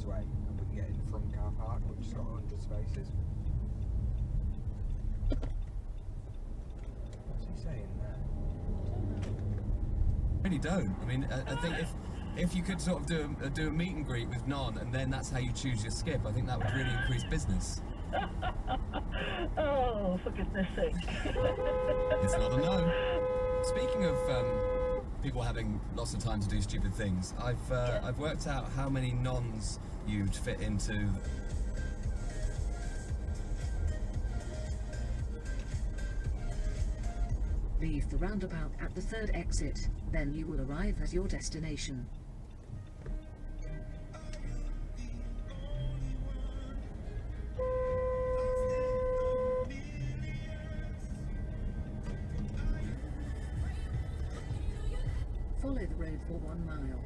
motorway and we can get in the front car park, which has got 100 spaces. What's he saying there? I really don't. I mean, I think if you could sort of do a meet and greet with Non, and then that's how you choose your skip, I think that would really increase business. Oh, for goodness sake. It's not a no. Speaking of people having lots of time to do stupid things, I've worked out how many Nons you'd fit into. Leave the roundabout at the 3rd exit, then you will arrive at your destination. Follow the road for 1 mile.